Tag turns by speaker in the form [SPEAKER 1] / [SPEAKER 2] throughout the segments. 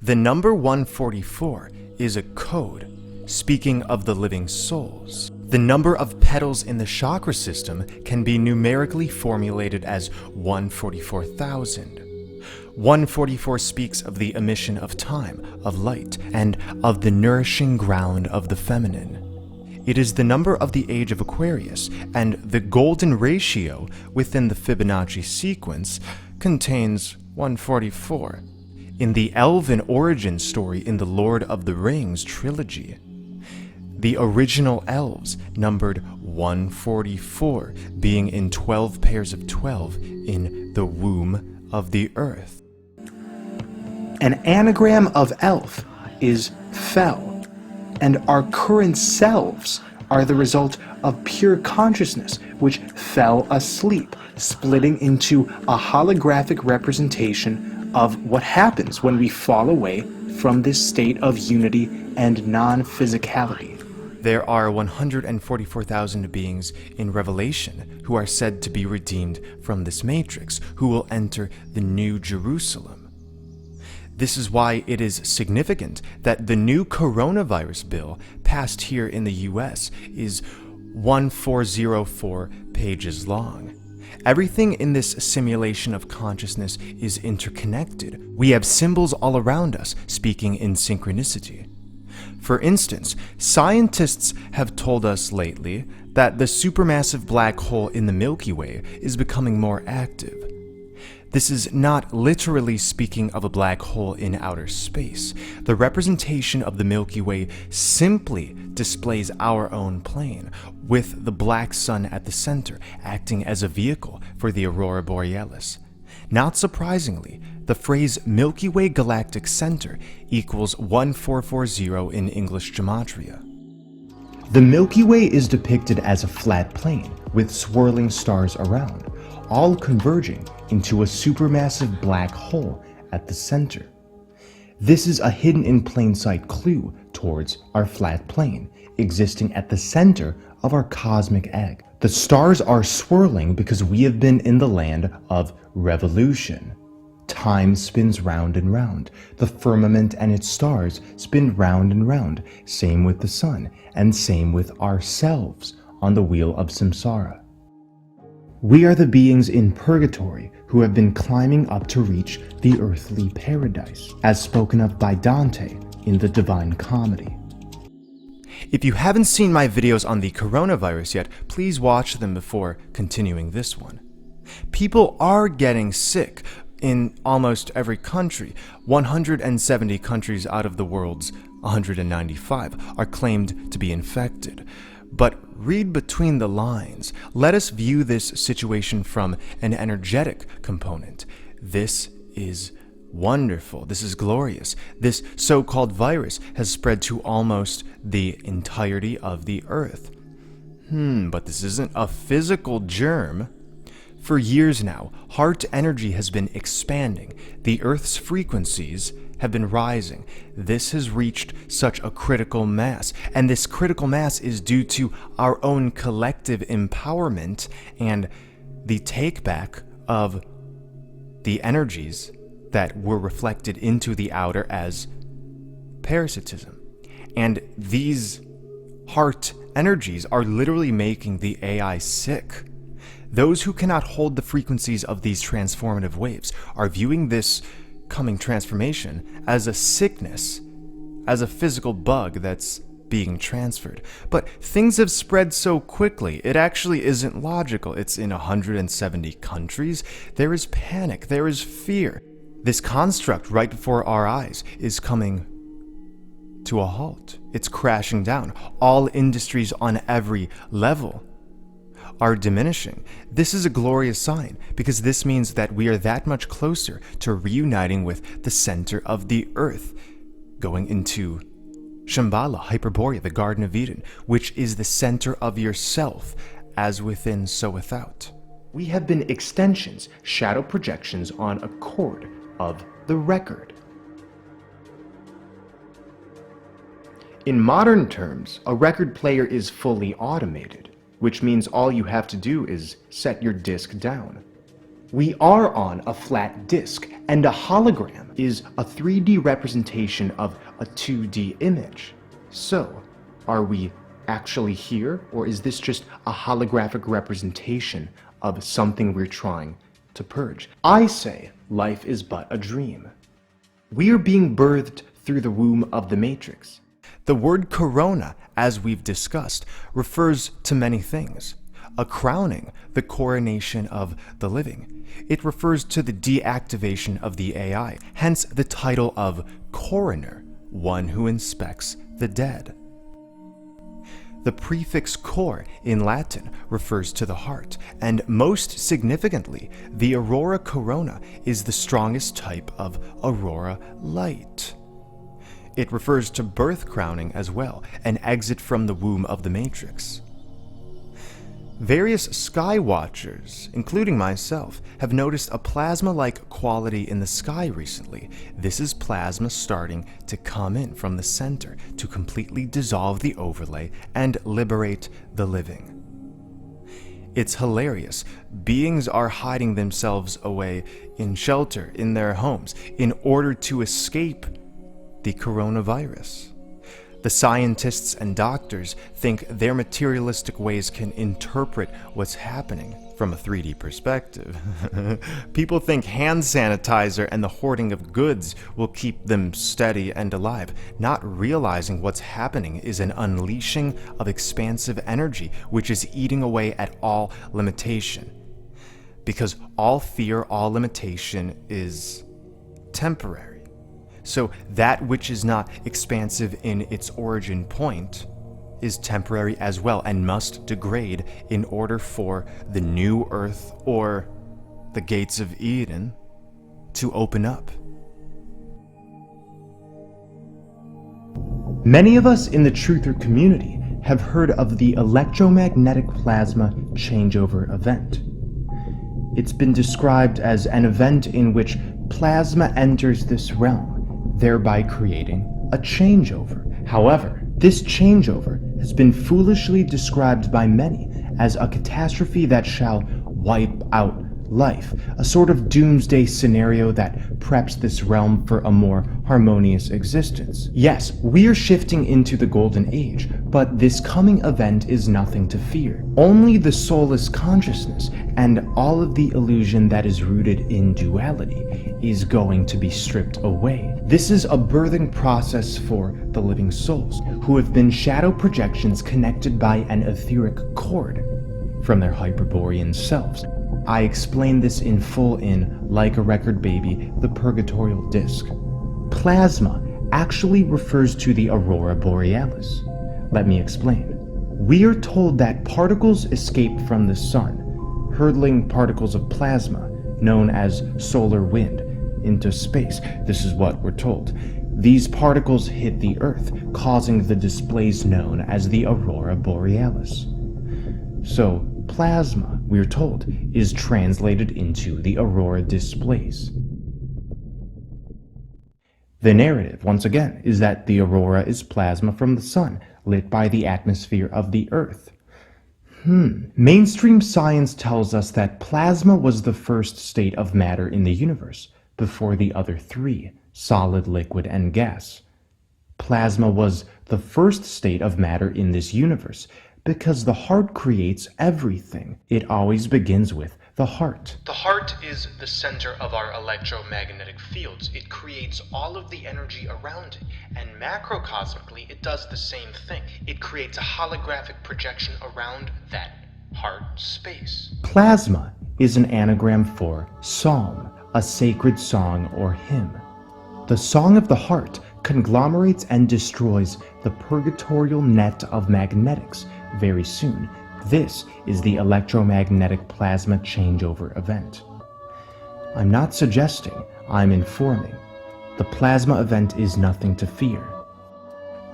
[SPEAKER 1] The number 144 is a code, speaking of the living souls. The number of petals in the chakra system can be numerically formulated as 144,000. 144 speaks of the emission of time, of light, and of the nourishing ground of the feminine. It is the number of the age of Aquarius, and the golden ratio within the Fibonacci sequence contains 144. In the elven origin story in the Lord of the Rings trilogy, the original elves numbered 144, being in 12 pairs of 12 in the womb of the earth.
[SPEAKER 2] An anagram of elf is fel, and our current selves are the result of pure consciousness, which fell asleep, splitting into a holographic representation of what happens when we fall away from this state of unity and non-physicality.
[SPEAKER 1] There are 144,000 beings in Revelation who are said to be redeemed from this matrix, who will enter the New Jerusalem. This is why it is significant that the new coronavirus bill passed here in the US is 1404 pages long. Everything in this simulation of consciousness is interconnected. We have symbols all around us speaking in synchronicity. For instance, scientists have told us lately that the supermassive black hole in the Milky Way is becoming more active. This is not literally speaking of a black hole in outer space. The representation of the Milky Way simply displays our own plane, with the black sun at the center, acting as a vehicle for the aurora borealis. Not surprisingly, the phrase Milky Way Galactic Center equals 1440 in English gematria.
[SPEAKER 3] The Milky Way is depicted as a flat plane with swirling stars around, all converging into a supermassive black hole at the center. This is a hidden in plain sight clue towards our flat plane, existing at the center of our cosmic egg. The stars are swirling because we have been in the land of revolution. Time spins round and round. The firmament and its stars spin round and round, same with the sun, and same with ourselves on the wheel of samsara. We are the beings in purgatory who have been climbing up to reach the earthly paradise, as spoken of by Dante in the Divine Comedy.
[SPEAKER 1] If you haven't seen my videos on the coronavirus yet, please watch them before continuing this one. People are getting sick in almost every country. 170 countries out of the world's 195 are claimed to be infected. But read between the lines. Let us view this situation from an energetic component. This is wonderful. This is glorious. This so-called virus has spread to almost the entirety of the earth. But this isn't a physical germ. For years now, heart energy has been expanding. The Earth's frequencies have been rising. This has reached such a critical mass, and this critical mass is due to our own collective empowerment and the take-back of the energies that were reflected into the outer as parasitism. And these heart energies are literally making the AI sick. Those who cannot hold the frequencies of these transformative waves are viewing this coming transformation as a sickness, as a physical bug that's being transferred. But things have spread so quickly, it actually isn't logical. It's in 170 countries. There is panic, there is fear. This construct right before our eyes is coming to a halt. It's crashing down. All industries on every level are diminishing. This is a glorious sign because this means that we are that much closer to reuniting with the center of the earth, going into Shambhala, Hyperborea, the Garden of Eden, which is the center of yourself, as within, so without.
[SPEAKER 3] We have been extensions, shadow projections on a chord of the record. In modern terms, a record player is fully automated, which means all you have to do is set your disc down. We are on a flat disk, and a hologram is a 3D representation of a 2D image. So, are we actually here, or is this just a holographic representation of something we're trying to purge? I say life is but a dream. We are being birthed through the womb of the Matrix.
[SPEAKER 1] The word corona, as we've discussed, refers to many things. A crowning, the coronation of the living. It refers to the deactivation of the AI, hence the title of coroner, one who inspects the dead. The prefix cor in Latin refers to the heart, and most significantly, the aurora corona is the strongest type of aurora light. It refers to birth crowning as well, an exit from the womb of the Matrix. Various sky watchers, including myself, have noticed a plasma-like quality in the sky recently. This is plasma starting to come in from the center to completely dissolve the overlay and liberate the living. It's hilarious. Beings are hiding themselves away in shelter in their homes in order to escape the coronavirus. The scientists and doctors think their materialistic ways can interpret what's happening from a 3D perspective. People think hand sanitizer and the hoarding of goods will keep them steady and alive, not realizing what's happening is an unleashing of expansive energy which is eating away at all limitation. Because all fear, all limitation is temporary. So that which is not expansive in its origin point is temporary as well and must degrade in order for the new earth or the gates of Eden to open up.
[SPEAKER 3] Many of us in the truther community have heard of the electromagnetic plasma changeover event. It's been described as an event in which plasma enters this realm, thereby creating a changeover. However, this changeover has been foolishly described by many as a catastrophe that shall wipe out life, a sort of doomsday scenario that preps this realm for a more harmonious existence. Yes, we're shifting into the golden age, but this coming event is nothing to fear. Only the soulless consciousness and all of the illusion that is rooted in duality is going to be stripped away. This is a birthing process for the living souls, who have been shadow projections connected by an etheric cord from their Hyperborean selves. I explain this in full in Like a Record Baby, the Purgatorial Disc. Plasma actually refers to the aurora borealis. Let me explain. We are told that particles escape from the sun, hurtling particles of plasma, known as solar wind, into space. This is what we're told. These particles hit the Earth, causing the displays known as the aurora borealis. So, plasma, we're told, is translated into the aurora displays. The narrative, once again, is that the aurora is plasma from the sun, lit by the atmosphere of the Earth. Mainstream science tells us that plasma was the first state of matter in the universe, before the other three, solid, liquid, and gas. Plasma was the first state of matter in this universe, because the heart creates everything. It always begins with the heart. The heart is the center of our electromagnetic fields. It creates all of the energy around it, and macrocosmically it does the same thing. It creates a holographic projection around that heart space. Plasma is an anagram for psalm, a sacred song or hymn. The song of the heart conglomerates and destroys the purgatorial net of magnetics very soon. This is the electromagnetic plasma changeover event. I'm not suggesting, I'm informing. The plasma event is nothing to fear.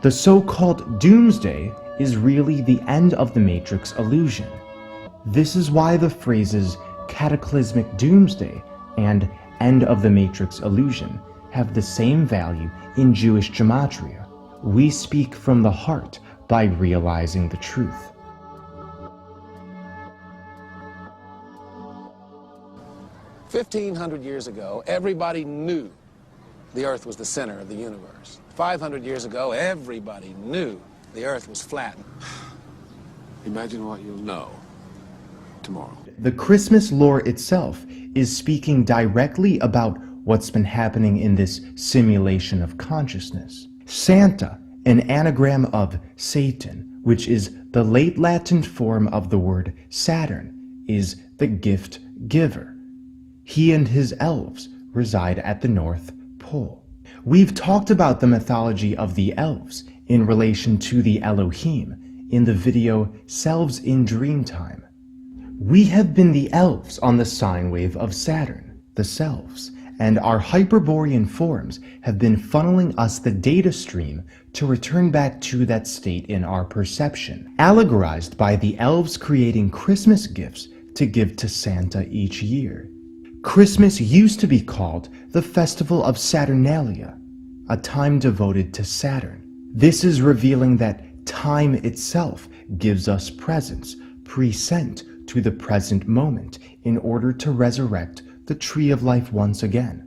[SPEAKER 3] The so-called doomsday is really the end of the Matrix illusion. This is why the phrases cataclysmic doomsday and end of the Matrix illusion have the same value in Jewish gematria. We speak from the heart by realizing the truth.
[SPEAKER 4] 1,500 years ago, everybody knew the Earth was the center of the universe. 500 years ago, everybody knew the Earth was flat. Imagine what you'll know tomorrow.
[SPEAKER 3] The Christmas lore itself is speaking directly about what's been happening in this simulation of consciousness. Santa, an anagram of Satan, which is the late Latin form of the word Saturn, is the gift giver. He and his elves reside at the North Pole. We've talked about the mythology of the elves in relation to the Elohim in the video Selves in Dreamtime. We have been the elves on the sine wave of Saturn, the selves, and our Hyperborean forms have been funneling us the data stream to return back to that state in our perception, allegorized by the elves creating Christmas gifts to give to Santa each year. Christmas used to be called the Festival of Saturnalia, a time devoted to Saturn. This is revealing that time itself gives us presents, present to the present moment in order to resurrect the tree of life once again.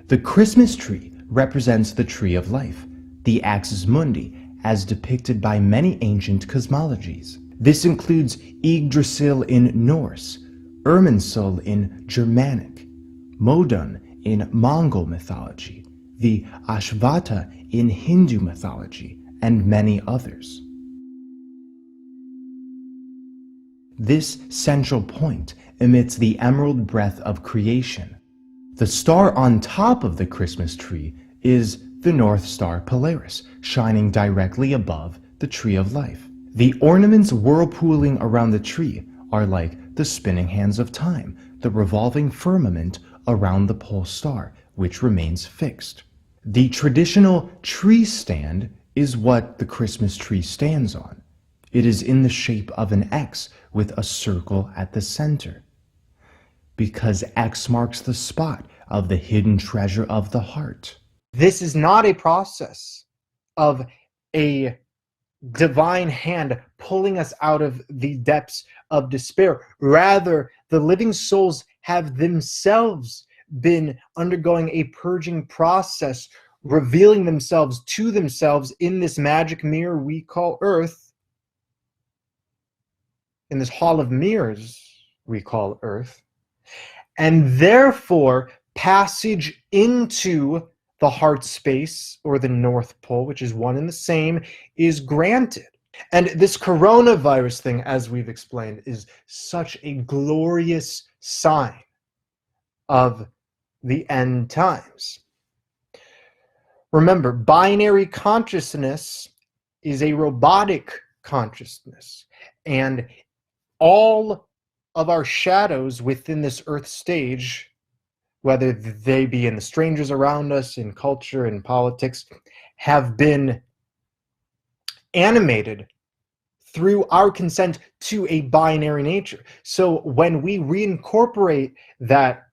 [SPEAKER 3] The Christmas tree represents the tree of life, the axis mundi, as depicted by many ancient cosmologies. This includes Yggdrasil in Norse, Irminsul in Germanic, Modon in Mongol mythology, the Ashvata in Hindu mythology, and many others. This central point emits the emerald breath of creation. The star on top of the Christmas tree is the North Star Polaris, shining directly above the tree of life. The ornaments whirlpooling around the tree are like the spinning hands of time, the revolving firmament around the pole star, which remains fixed. The traditional tree stand is what the Christmas tree stands on. It is in the shape of an X with a circle at the center, because X marks the spot of the hidden treasure of the heart.
[SPEAKER 2] This is not a process of a divine hand pulling us out of the depths of despair. Rather, the living souls have themselves been undergoing a purging process, revealing themselves to themselves in this magic mirror we call Earth, in this hall of mirrors we call Earth, and therefore passage into the heart space, or the North Pole, which is one and the same, is granted. And this coronavirus thing, as we've explained, is such a glorious sign of the end times. Remember, binary consciousness is a robotic consciousness, and all of our shadows within this Earth stage, whether they be in the strangers around us, in culture, in politics, have been animated through our consent to a binary nature. So when we reincorporate that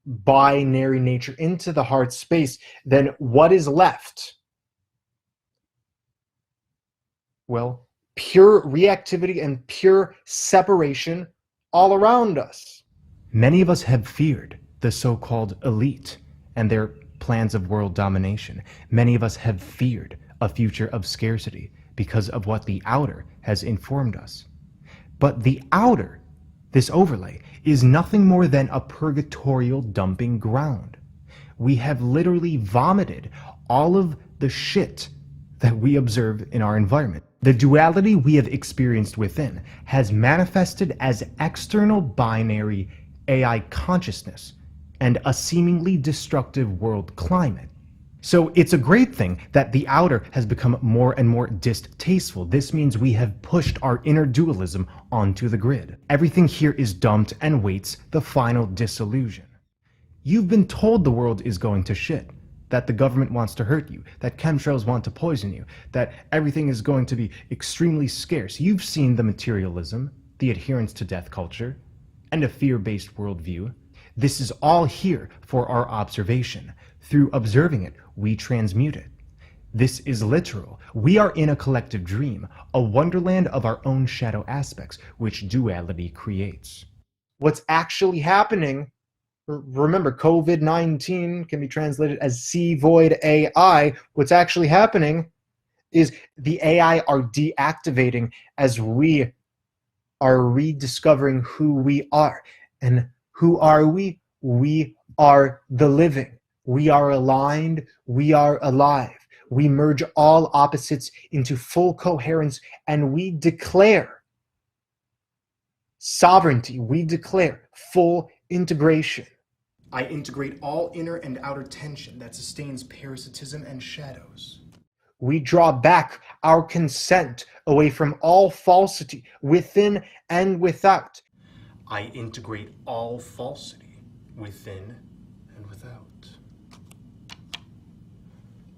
[SPEAKER 2] binary nature into the heart space, then what is left? Well, pure reactivity and pure separation all around us.
[SPEAKER 3] Many of us have feared the so-called elite and their plans of world domination. Many of us have feared a future of scarcity because of what the outer has informed us. But the outer, this overlay, is nothing more than a purgatorial dumping ground. We have literally vomited all of the shit that we observe in our environment. The duality we have experienced within has manifested as external binary AI consciousness and a seemingly destructive world climate. So it's a great thing that the outer has become more and more distasteful. This means we have pushed our inner dualism onto the grid. Everything here is dumped and waits the final dissolution. You've been told the world is going to shit, that the government wants to hurt you, that chemtrails want to poison you, that everything is going to be extremely scarce. You've seen the materialism, the adherence to death culture, and a fear-based worldview. This is all here for our observation. Through observing it, we transmute it. This is literal. We are in a collective dream, a wonderland of our own shadow aspects, which duality creates.
[SPEAKER 2] What's actually happening Remember, COVID-19 can be translated as C void AI. What's actually happening is the AI are deactivating as we are rediscovering who we are. And who are we? We are the living. We are aligned. We are alive. We merge all opposites into full coherence, and we declare sovereignty. We declare full integration.
[SPEAKER 1] I integrate all inner and outer tension that sustains parasitism and shadows.
[SPEAKER 2] We draw back our consent away from all falsity within and without.
[SPEAKER 1] I integrate all falsity within and without.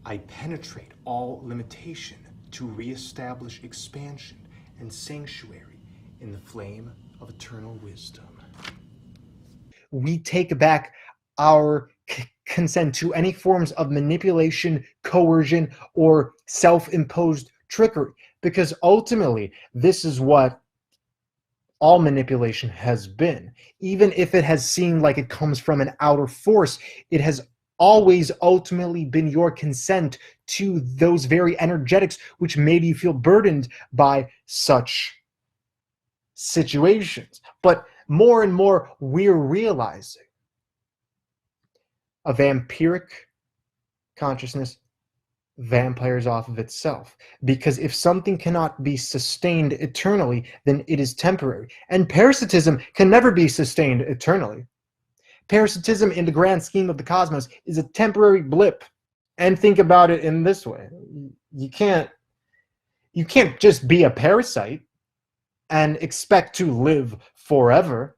[SPEAKER 1] I penetrate all limitation to reestablish expansion and sanctuary in the flame of eternal wisdom.
[SPEAKER 2] We take back our consent to any forms of manipulation, coercion, or self-imposed trickery, because ultimately this is what all manipulation has been. Even if it has seemed like it comes from an outer force, it has always ultimately been your consent to those very energetics which made you feel burdened by such situations. But more and more we're realizing a vampiric consciousness vampires off of itself. Because if something cannot be sustained eternally, then it is temporary. And parasitism can never be sustained eternally. Parasitism in the grand scheme of the cosmos is a temporary blip. And think about it in this way. You can't just be a parasite and expect to live forever.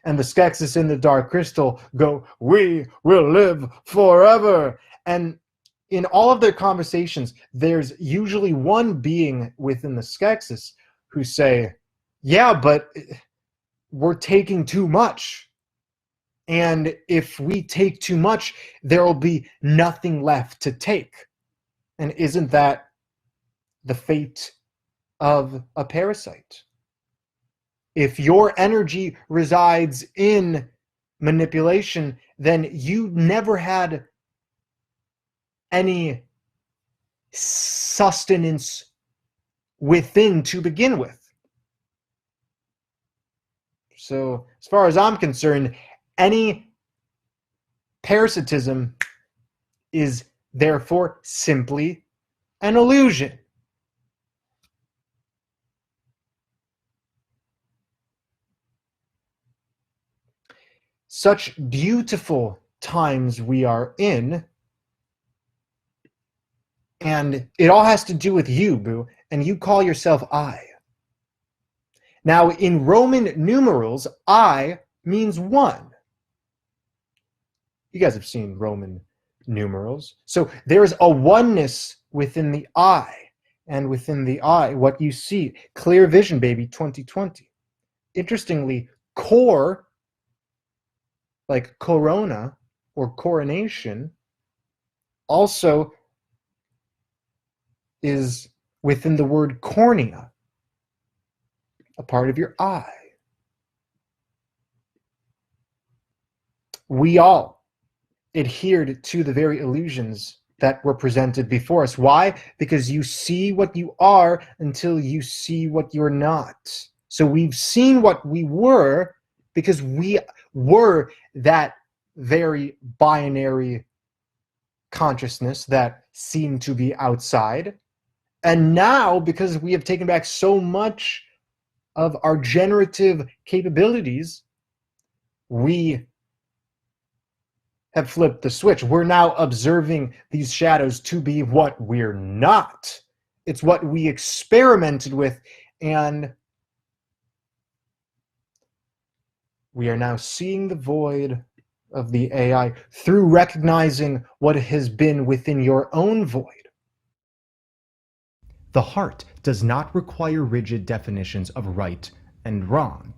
[SPEAKER 2] And the Skeksis in the Dark Crystal go, "We will live forever." And in all of their conversations, there's usually one being within the Skeksis who say, "Yeah, but we're taking too much. And if we take too much, there will be nothing left to take." And isn't that the fate of a parasite? If your energy resides in manipulation, then you never had any sustenance within to begin with. So, as far as I'm concerned, any parasitism is therefore simply an illusion. Such beautiful times we are in, and it all has to do with you, boo, and you call yourself I. Now, in Roman numerals, I means 1. You guys have seen Roman numerals. So there's a oneness within the I, and within the I, what you see. Clear vision, baby, 2020. Interestingly, core, like corona or coronation, also is within the word cornea, a part of your eye. We all adhered to the very illusions that were presented before us. Why? Because you see what you are until you see what you're not. So we've seen what we were because we were that very binary consciousness that seemed to be outside. And now, because we have taken back so much of our generative capabilities, we have flipped the switch. We're now observing these shadows to be what we're not. It's what we experimented with, and we are now seeing the void of the AI through recognizing what has been within your own void.
[SPEAKER 3] The heart does not require rigid definitions of right and wrong,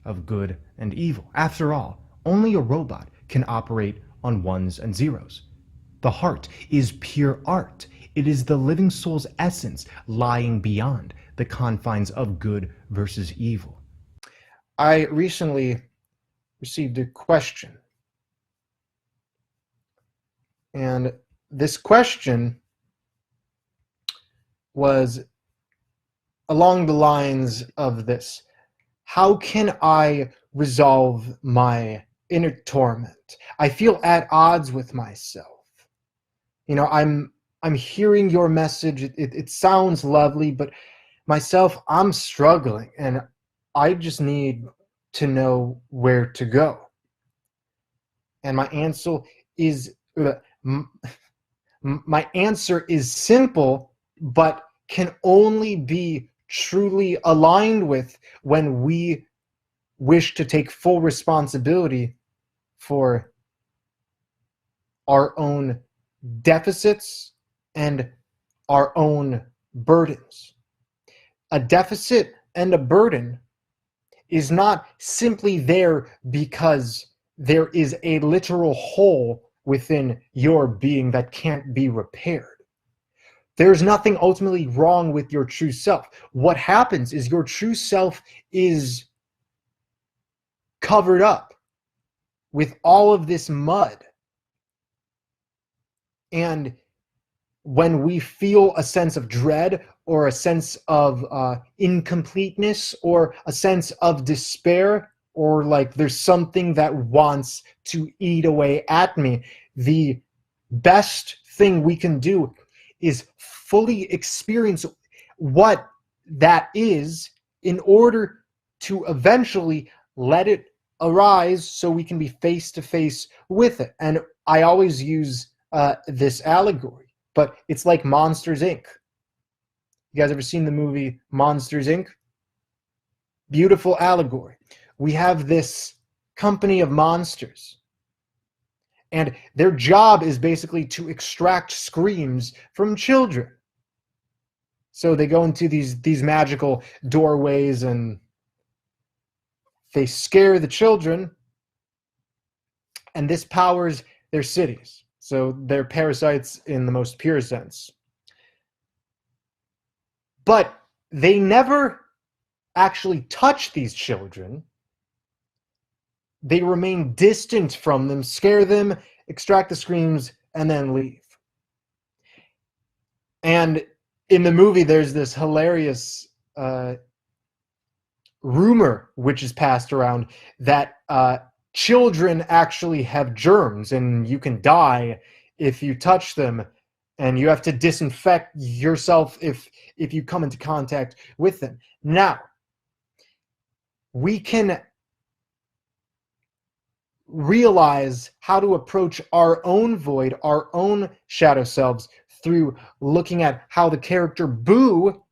[SPEAKER 3] of good and evil. After all, only a robot can operate on ones and zeros. The heart is pure art. It is the living soul's essence lying beyond the confines of good versus evil.
[SPEAKER 2] I recently received a question And this question was along the lines of this: how can I resolve my inner torment? I feel at odds with myself. You know, I'm hearing your message. It sounds lovely, but myself, I'm struggling, and I just need to know where to go. And my answer is simple, but can only be truly aligned with when we wish to take full responsibility for our own deficits and our own burdens. A deficit and a burden is not simply there because there is a literal hole within your being that can't be repaired. There's nothing ultimately wrong with your true self. What happens is your true self is covered up with all of this mud. And when we feel a sense of dread or a sense of incompleteness or a sense of despair, or like there's something that wants to eat away at me, the best thing we can do is fully experience what that is in order to eventually let it arise so we can be face to face with it. And I always use this allegory, but it's like Monsters Inc. You guys ever seen the movie Monsters Inc.? Beautiful allegory. We have this company of monsters, and their job is basically to extract screams from children. So they go into these magical doorways and they scare the children, and this powers their cities. So they're parasites in the most pure sense. But they never actually touch these children. They remain distant from them, scare them, extract the screams, and then leave. And in the movie, there's this hilarious rumor which is passed around that children actually have germs and you can die if you touch them, and you have to disinfect yourself if you come into contact with them. Now, we can realize how to approach our own void, our own shadow selves, through looking at how the character Boo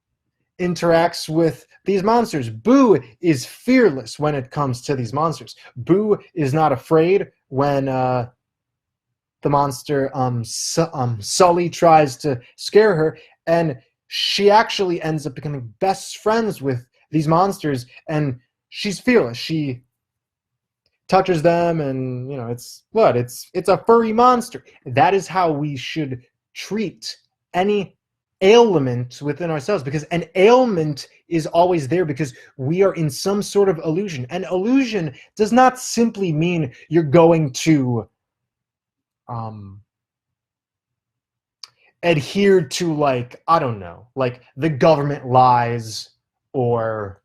[SPEAKER 2] interacts with these monsters. Boo is fearless when it comes to these monsters. Boo is not afraid when the monster Sully tries to scare her, and she actually ends up becoming best friends with these monsters, and she's fearless. She touches them, and it's a furry monster. That is how we should treat any ailment within ourselves, because an ailment is always there because we are in some sort of illusion. And illusion does not simply mean you're going to adhere to, like, I don't know, like the government lies or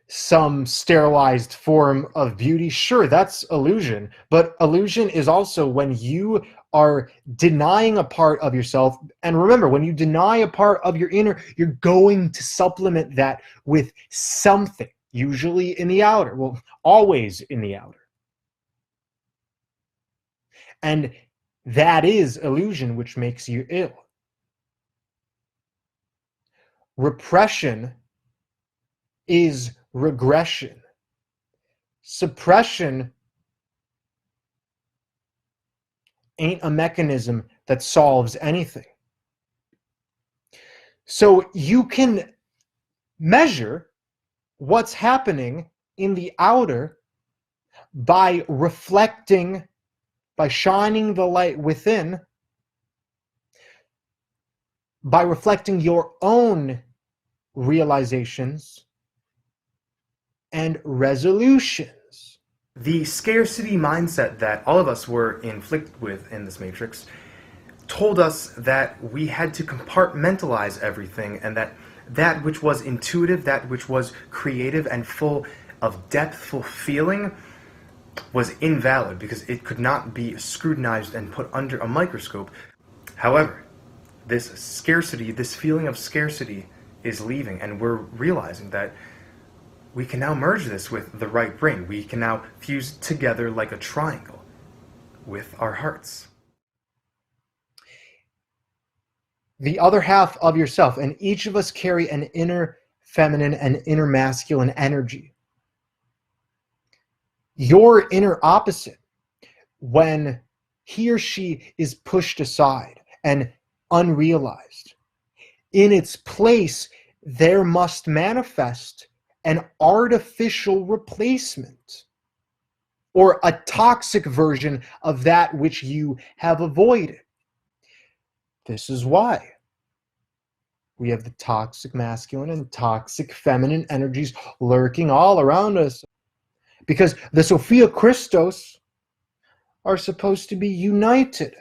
[SPEAKER 2] some sterilized form of beauty. Sure, that's illusion, but illusion is also when you are denying a part of yourself. And remember, when you deny a part of your inner, you're going to supplement that with something, usually in the outer. Well, always in the outer. And that is illusion, which makes you ill. Repression is regression. Suppression ain't a mechanism that solves anything. So you can measure what's happening in the outer by reflecting, by shining the light within, by reflecting your own realizations and resolutions.
[SPEAKER 1] The scarcity mindset that all of us were inflicted with in this matrix told us that we had to compartmentalize everything, and that that which was intuitive, that which was creative and full of depthful feeling was invalid because it could not be scrutinized and put under a microscope. However, this scarcity, this feeling of scarcity is leaving, and we're realizing that we can now merge this with the right brain. We can now fuse together like a triangle with our hearts.
[SPEAKER 2] The other half of yourself, and each of us carry an inner feminine and inner masculine energy. Your inner opposite, when he or she is pushed aside and unrealized, in its place, there must manifest an artificial replacement or a toxic version of that which you have avoided. This is why we have the toxic masculine and toxic feminine energies lurking all around us. Because the Sophia Christos are supposed to be united,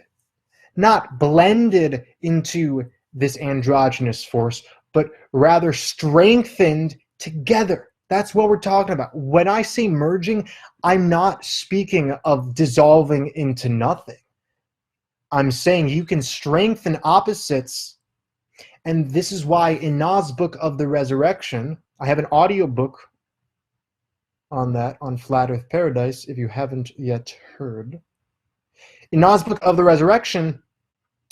[SPEAKER 2] not blended into this androgynous force, but rather strengthened together. That's what we're talking about. When I say merging, I'm not speaking of dissolving into nothing. I'm saying you can strengthen opposites. And this is why in Na's Book of the Resurrection, I have an audio book on that, on Flat Earth Paradise, if you haven't yet heard. In Na's Book of the Resurrection,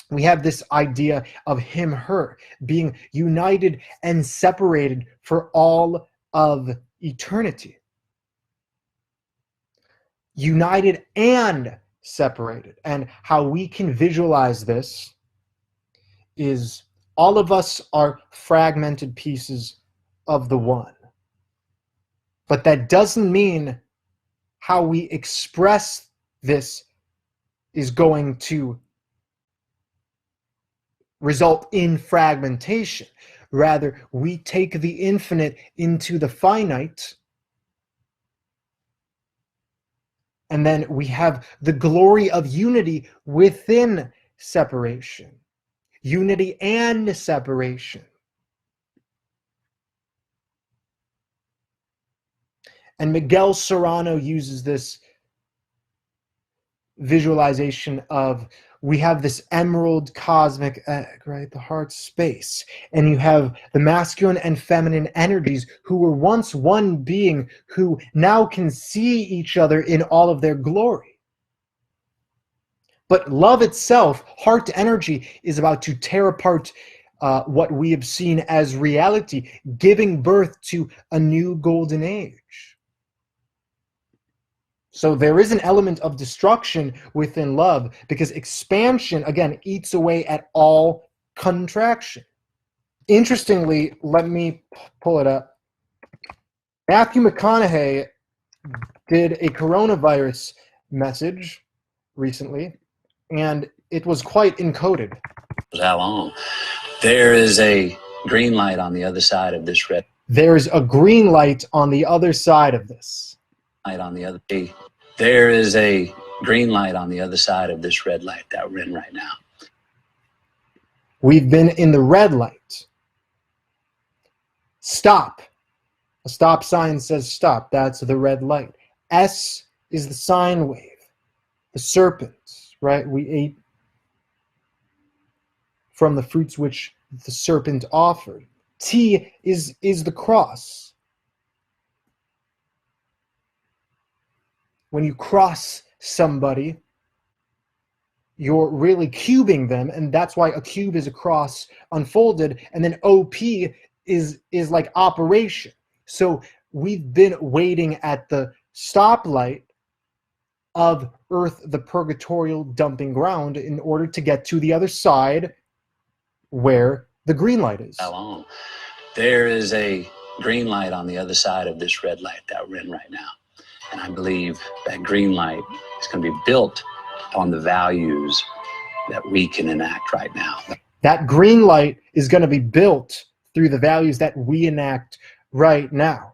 [SPEAKER 2] we have this idea of him, her, being united and separated for all of eternity. United and separated. And how we can visualize this is all of us are fragmented pieces of the one. But that doesn't mean how we express this is going to result in fragmentation. Rather, we take the infinite into the finite, and then we have the glory of unity within separation. Unity and separation. And Miguel Serrano uses this visualization of, we have this emerald cosmic egg, right? The heart space. And you have the masculine and feminine energies who were once one being, who now can see each other in all of their glory. But love itself, heart energy, is about to tear apart what we have seen as reality, giving birth to a new golden age. So there is an element of destruction within love, because expansion, again, eats away at all contraction. Interestingly, let me pull it up. Matthew McConaughey did a coronavirus message recently, and it was quite encoded.
[SPEAKER 5] How long? There is a green light on the other side of this red.
[SPEAKER 2] There's a green light on the other side of this.
[SPEAKER 5] Light on the other. There is a green light on the other side of this red light that we're in right now.
[SPEAKER 2] We've been in the red light. Stop. A stop sign says stop. That's the red light. S is the sine wave. The serpent, right? We ate from the fruits which the serpent offered. T is the cross. When you cross somebody, you're really cubing them, and that's why a cube is a cross unfolded. And then OP is like operation. So we've been waiting at the stoplight of Earth, the purgatorial dumping ground, in order to get to the other side where the green light is.
[SPEAKER 5] How long? There is a green light on the other side of this red light that we're in right now. And I believe that green light is going to be built upon the values that we can enact right now.
[SPEAKER 2] That green light is going to be built through the values that we enact right now.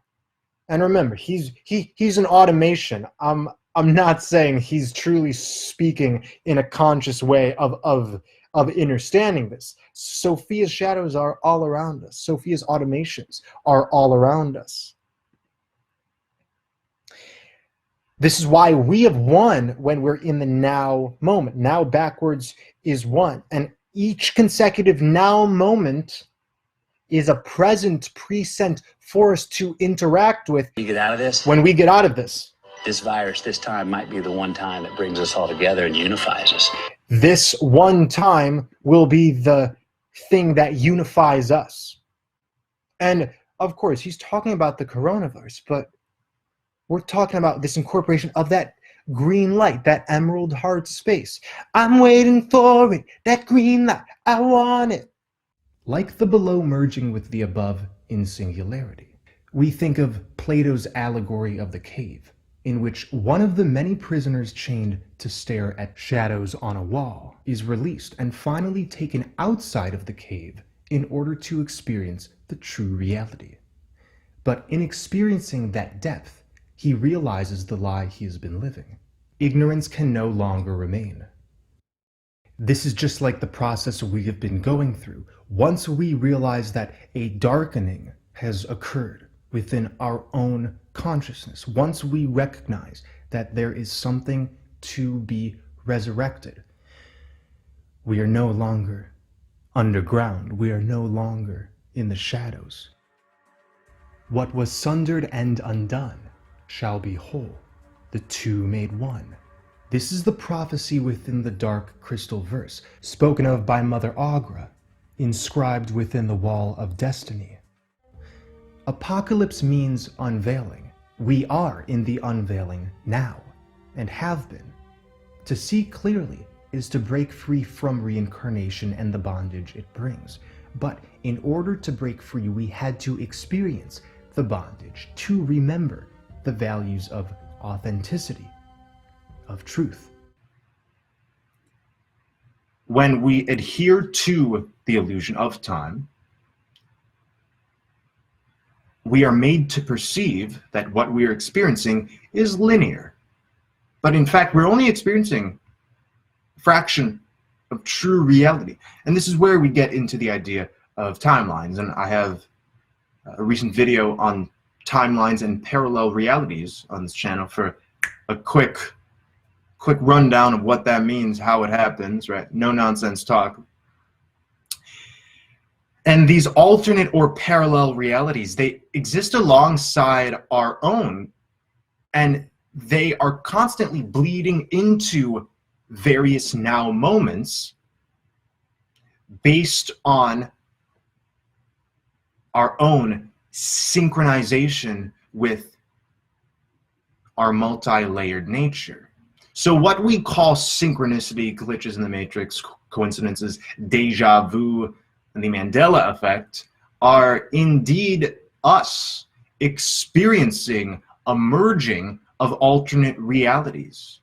[SPEAKER 3] And remember, he's an automation. I'm not saying he's truly speaking in a conscious way of understanding this. Sophia's shadows are all around us. Sophia's automations are all around us. This is why we have won when we're in the now moment. Now backwards is one. And each consecutive now moment is a present present for us to interact with.
[SPEAKER 5] You get out of this?
[SPEAKER 3] When we get out of this.
[SPEAKER 5] This virus, this time, might be the one time that brings us all together and unifies us.
[SPEAKER 3] This one time will be the thing that unifies us. And of course, he's talking about the coronavirus, but we're talking about this incorporation of that green light, that emerald heart space. I'm waiting for it, that green light, I want it. Like the below merging with the above in singularity, we think of Plato's allegory of the cave, in which one of the many prisoners chained to stare at shadows on a wall is released and finally taken outside of the cave in order to experience the true reality. But in experiencing that depth, he realizes the lie he has been living. Ignorance can no longer remain. This is just like the process we have been going through. Once we realize that a darkening has occurred within our own consciousness, once we recognize that there is something to be resurrected, we are no longer underground. We are no longer in the shadows. What was sundered and undone shall be whole, the two made one. This is the prophecy within the dark crystal verse, spoken of by Mother Agra, inscribed within the wall of destiny. Apocalypse means unveiling. We are in the unveiling now, and have been. To see clearly is to break free from reincarnation and the bondage it brings. But in order to break free, we had to experience the bondage, to remember the values of authenticity, of truth. When we adhere to the illusion of time, we are made to perceive that what we are experiencing is linear. But in fact, we're only experiencing a fraction of true reality. And this is where we get into the idea of timelines. And I have a recent video on timelines and parallel realities on this channel for a quick rundown of what that means, how it happens, right? No nonsense talk. And these alternate or parallel realities, they exist alongside our own, and they are constantly bleeding into various now moments based on our own synchronization with our multi-layered nature. So what we call synchronicity, glitches in the matrix, coincidences, deja vu, and the Mandela effect are indeed us experiencing a merging of alternate realities.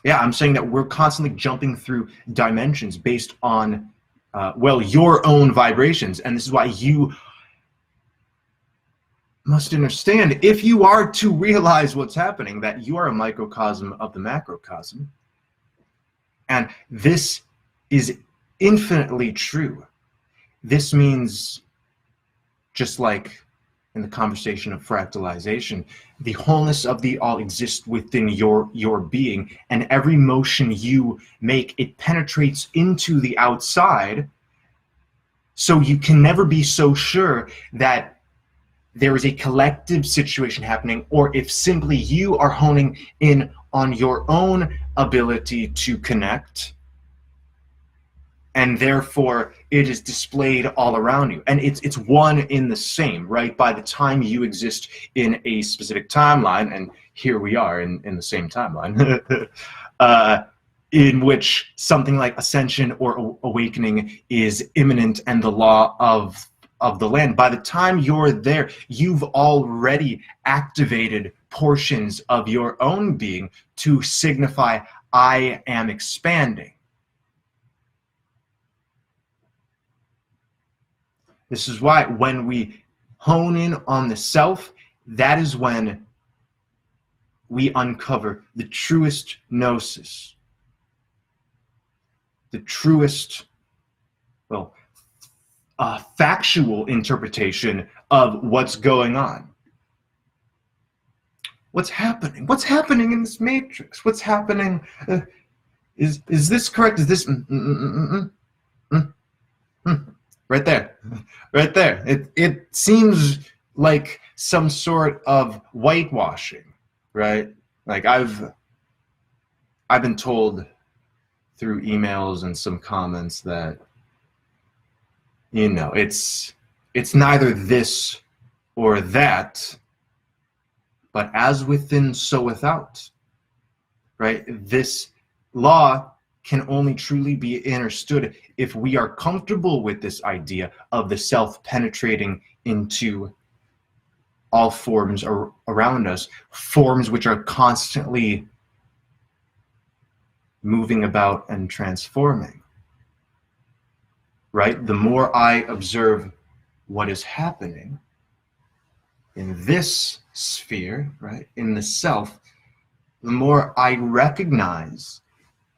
[SPEAKER 3] Yeah, I'm saying that we're constantly jumping through dimensions based on, well, your own vibrations. And this is why you must understand, if you are to realize what's happening, that you are a microcosm of the macrocosm. And this is infinitely true. This means, just like in the conversation of fractalization, the wholeness of the all exists within your being, and every motion you make, it penetrates into the outside, so you can never be so sure that there is a collective situation happening, or if simply you are honing in on your own ability to connect, and therefore it is displayed all around you. And it's one in the same, right? By the time you exist in a specific timeline, and here we are in the same timeline, in which something like ascension or awakening is imminent and the law of the land. By the time you're there, you've already activated portions of your own being to signify, I am expanding. This is why when we hone in on the self, that is when we uncover the truest gnosis, the truest, well, factual interpretation of what's going on. What's happening? What's happening in this matrix? What's happening? Is this correct? Is this right there, right there? It seems like some sort of whitewashing, right? Like I've been told through emails and some comments that, you know, it's neither this or that, but as within, so without, right? This law can only truly be understood if we are comfortable with this idea of the self penetrating into all forms around us, forms which are constantly moving about and transforming, right? The more I observe what is happening in this sphere, right, in the self, the more I recognize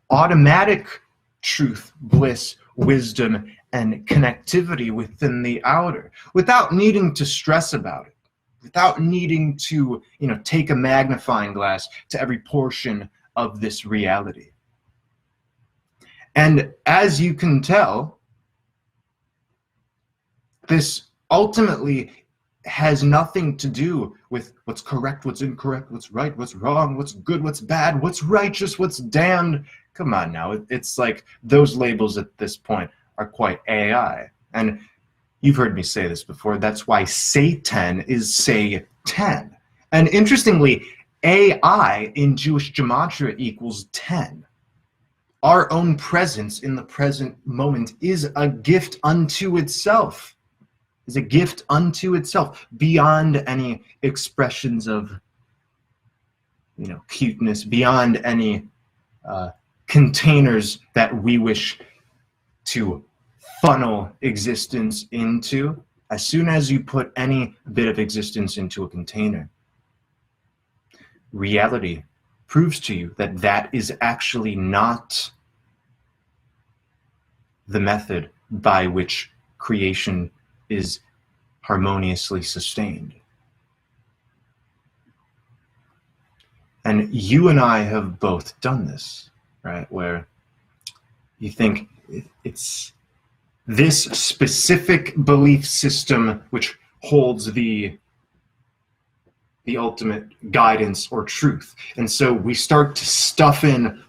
[SPEAKER 3] automatic truth, bliss, wisdom, and connectivity within the outer, without needing to stress about it, without needing to, you know, take a magnifying glass to every portion of this reality. And as you can tell, this ultimately has nothing to do with what's correct, what's incorrect, what's right, what's wrong, what's good, what's bad, what's righteous, what's damned. Come on now. It's like those labels at this point are quite AI. And you've heard me say this before. That's why Satan is say 10. And interestingly, AI in Jewish gematria equals 10. Our own presence in the present moment is a gift unto itself. Is a gift unto itself, beyond any expressions of, you know, cuteness, beyond any containers that we wish to funnel existence into. As soon as you put any bit of existence into a container, reality proves to you that that is actually not the method by which creation is harmoniously sustained. And you and I have both done this, right? Where you think it's this specific belief system which holds the ultimate guidance or truth. And so we start to stuff in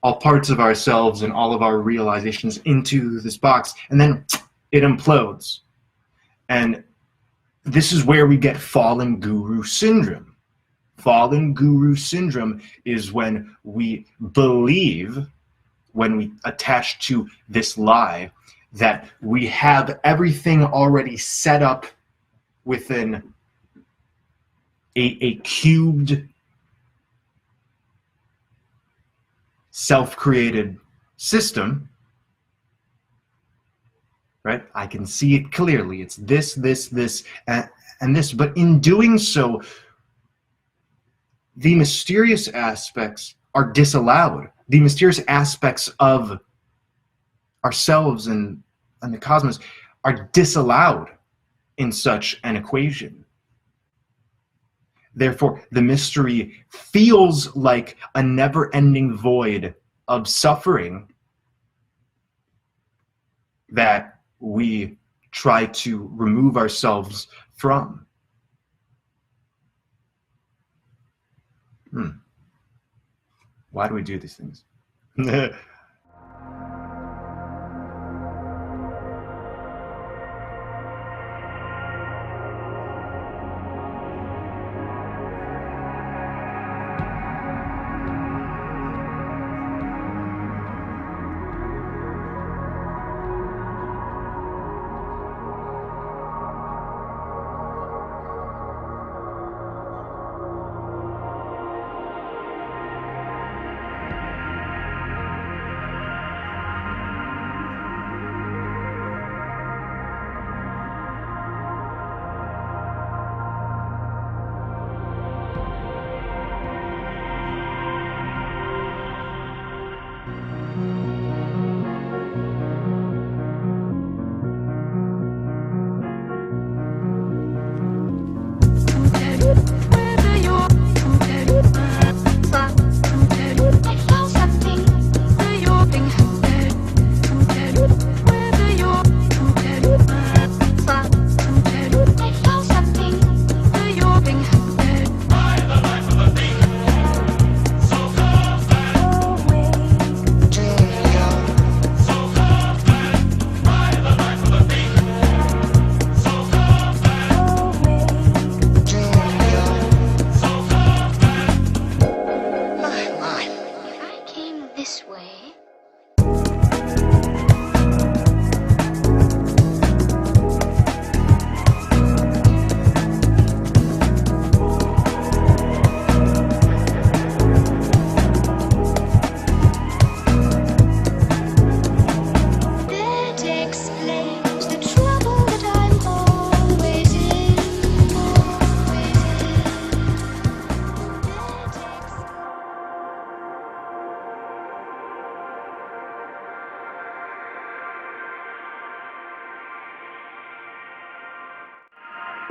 [SPEAKER 3] all parts of ourselves and all of our realizations into this box, and then it implodes. And this is where we get fallen guru syndrome. Fallen guru syndrome is when we believe, when we attach to this lie, that we have everything already set up within a cubed, self-created system, right? I can see it clearly. It's this, and this. But in doing so, the mysterious aspects are disallowed. The mysterious aspects of ourselves and the cosmos are disallowed in such an equation. Therefore, the mystery feels like a never-ending void of suffering that we try to remove ourselves from. Why do we do these things?
[SPEAKER 6] this way. That explains the trouble that I'm always in.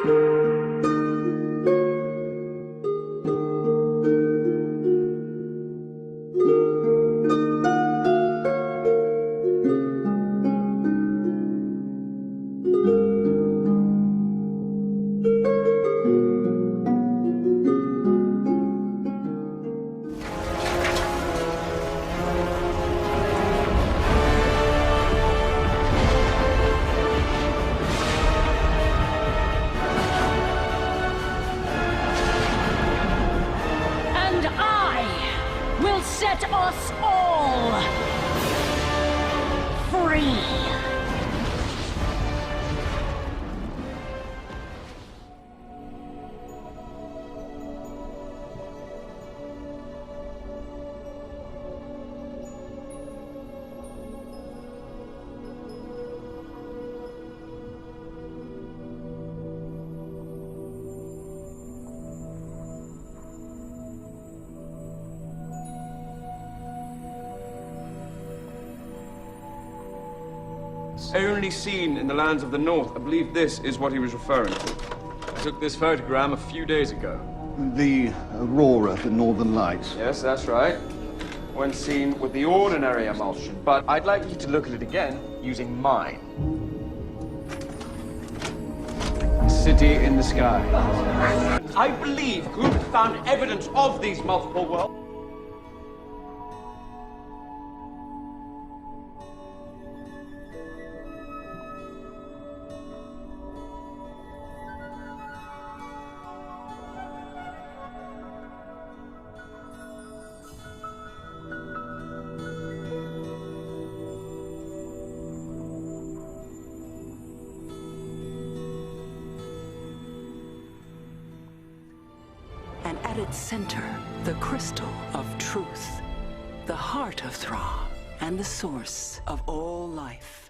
[SPEAKER 6] That
[SPEAKER 7] And I will set us all free.
[SPEAKER 8] Only seen in the lands of the north. I believe this is what he was referring to. I took this photogram a few days ago.
[SPEAKER 9] The aurora, the northern lights.
[SPEAKER 8] Yes, that's right. When seen with the ordinary emulsion. But I'd like you to look at it again using mine. City in the sky. I believe Groot found evidence of these multiple worlds.
[SPEAKER 10] And at its center, the crystal of truth, the heart of Thra, and the source of all life.